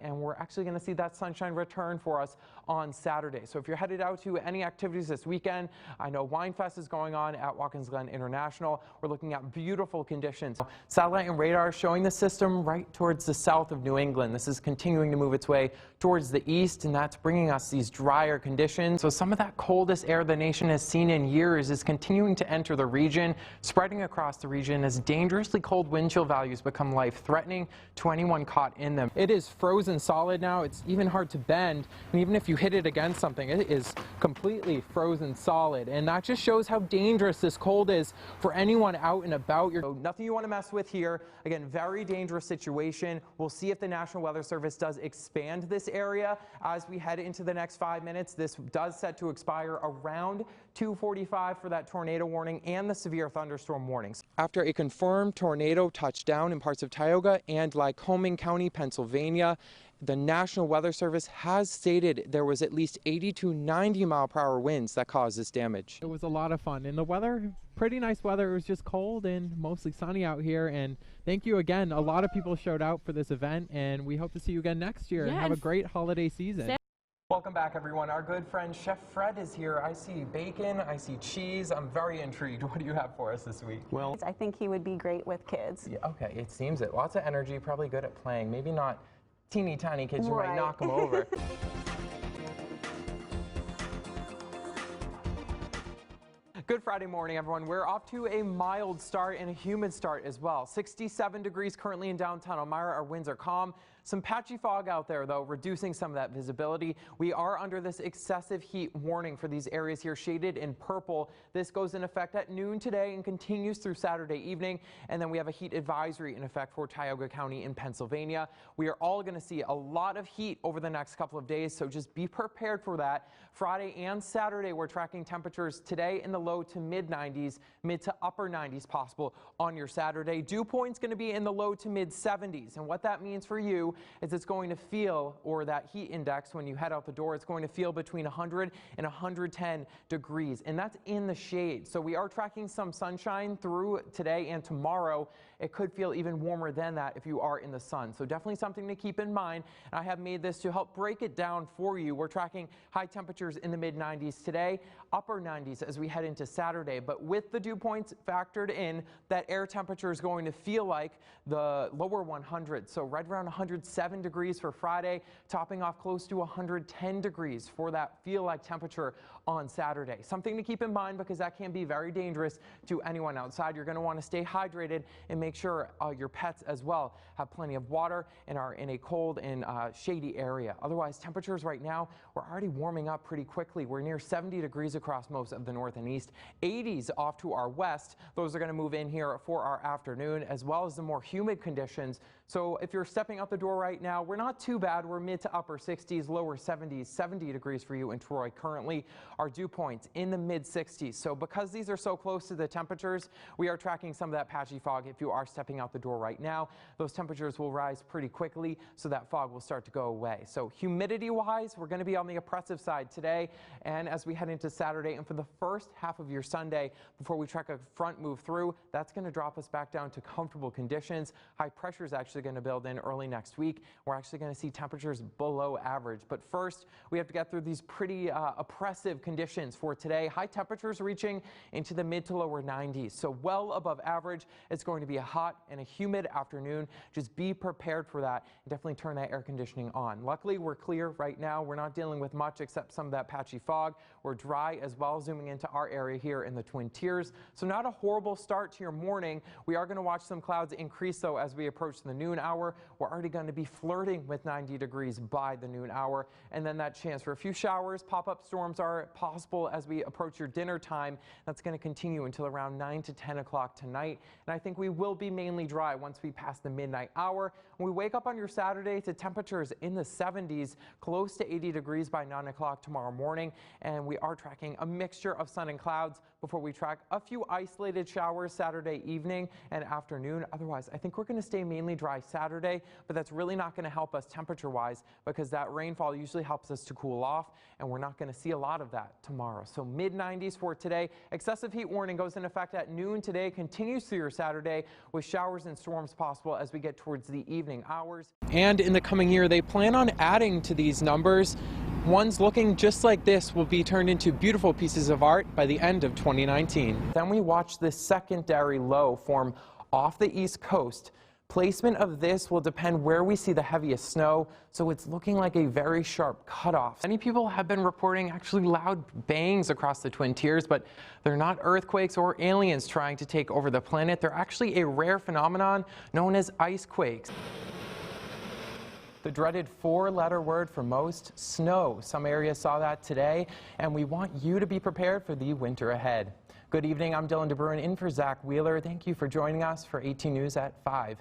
and we're actually going to see that sunshine return for us on Saturday. So if you're headed out to any activities this weekend, I know Winefest is going on at Watkins Glen International. We're looking at beautiful conditions. Satellite and radar showing the system right towards the south of New England. This is continuing to move its way towards the east, and that's bringing us these drier conditions. So some of that coldest air the nation has seen in years is continuing to enter the region, spreading across the region as dangerously cold wind chill values become life-threatening to anyone caught in them. It is frozen solid now. It's even hard to bend, and even if you hit it against something, it is completely frozen solid, and that just shows how dangerous this cold is for anyone out and about. Nothing you want to mess with here. Again, very dangerous situation. We'll see if the National Weather Service does expand this area as we head into the next 5 minutes. This does set to expire around 2:45 for that tornado warning and the severe thunderstorm warnings. After a confirmed tornado touched down in parts of Tioga and Lycoming County, Pennsylvania, the National Weather Service has stated there was at least 80 to 90 mile-per-hour winds that caused this damage. It was a lot of fun, and the weather, pretty nice weather. It was just cold and mostly sunny out here, and thank you again. A lot of people showed out for this event, and we hope to see you again next year. And have a great holiday season. Welcome back, everyone. Our good friend Chef Fred is here. I see bacon, I see cheese. I'm very intrigued. What do you have for us this week? Well, I think he would be great with kids. Yeah, okay, it seems it. Lots of energy, probably good at playing. Maybe not teeny tiny kids, you Right. might knock them over. Good Friday morning, everyone. We're off to a mild start and a humid start as well. 67 degrees currently in downtown Elmira. Our winds are calm. Some patchy fog out there, though, reducing some of that visibility. We are under this excessive heat warning for these areas here, shaded in purple. This goes in effect at noon today and continues through Saturday evening. And then we have a heat advisory in effect for Tioga County in Pennsylvania. We are all going to see a lot of heat over the next couple of days, so just be prepared for that. Friday and Saturday, we're tracking temperatures today in the low to mid 90s, mid to upper 90s possible on your Saturday. Dew point's going to be in the low to mid 70s. And what that means for you is it's going to feel, or that heat index when you head out the door, it's going to feel between 100 and 110 degrees. And that's in the shade. So we are tracking some sunshine through today and tomorrow. It could feel even warmer than that if you are in the sun. So definitely something to keep in mind. And I have made this to help break it down for you. We're tracking high temperatures in the mid 90s today, upper 90s as we head into Saturday. But with the dew points factored in, that air temperature is going to feel like the lower 100s. So right around 107 degrees for Friday, topping off close to 110 degrees for that feel like temperature on Saturday. Something to keep in mind because that can be very dangerous to anyone outside. You're going to want to stay hydrated and make sure your pets as well have plenty of water and are in a cold and shady area. Otherwise, temperatures right now, we're already warming up pretty quickly. We're near 70 degrees across most of the north and east, 80s off to our west. Those are going to move in here for our afternoon, as well as the more humid conditions. So if you're stepping out the door right now, we're not too bad. We're mid to upper 60s, lower 70s, 70 degrees for you in Troy currently. Our dew points in the mid 60s. So because these are so close to the temperatures, we are tracking some of that patchy fog. If you are stepping out the door right now, those temperatures will rise pretty quickly, so that fog will start to go away. So humidity wise, we're going to be on the oppressive side today, and as we head into Saturday and for the first half of your Sunday, before we track a front move through, that's going to drop us back down to comfortable conditions. High pressure is actually going to build in early next week. We're actually going to see temperatures below average. But first, we have to get through these pretty oppressive conditions for today. High temperatures reaching into the mid to lower 90s. So well above average. It's going to be a hot and a humid afternoon. Just be prepared for that and definitely turn that air conditioning on. Luckily, we're clear right now. We're not dealing with much except some of that patchy fog. We're dry as well, zooming into our area here in the Twin Tiers. So not a horrible start to your morning. We are going to watch some clouds increase, though, as we approach the noon hour. We're already going to be flirting with 90 degrees by the noon hour. And then that chance for a few showers, pop-up storms are possible as we approach your dinner time. That's going to continue until around 9 to 10 o'clock tonight. And I think we will be mainly dry once we pass the midnight hour. When we wake up on your Saturday to temperatures in the 70s, close to 80 degrees by 9 o'clock tomorrow morning. And we are tracking a mixture of sun and clouds before we track a few isolated showers Saturday evening and afternoon. Otherwise, I think we're going to stay mainly dry Saturday, but that's really not going to help us temperature-wise because that rainfall usually helps us to cool off, and we're not going to see a lot of that. that tomorrow. So mid-90s for today. Excessive heat warning goes into effect at noon today, continues through your Saturday with showers and storms possible as we get towards the evening hours. And in the coming year, they plan on adding to these numbers. Ones looking just like this will be turned into beautiful pieces of art by the end of 2019. Then we watch this secondary low form off the East Coast. Placement of this will depend where we see the heaviest snow, so it's looking like a very sharp cutoff. Many people have been reporting actually loud bangs across the Twin Tiers, but they're not earthquakes or aliens trying to take over the planet. They're actually a rare phenomenon known as ice quakes. The dreaded four-letter word for most, snow. Some areas saw that today, and we want you to be prepared for the winter ahead. Good evening, I'm DeBruyn in for Zach Wheeler. Thank you for joining us for 18 News at 5.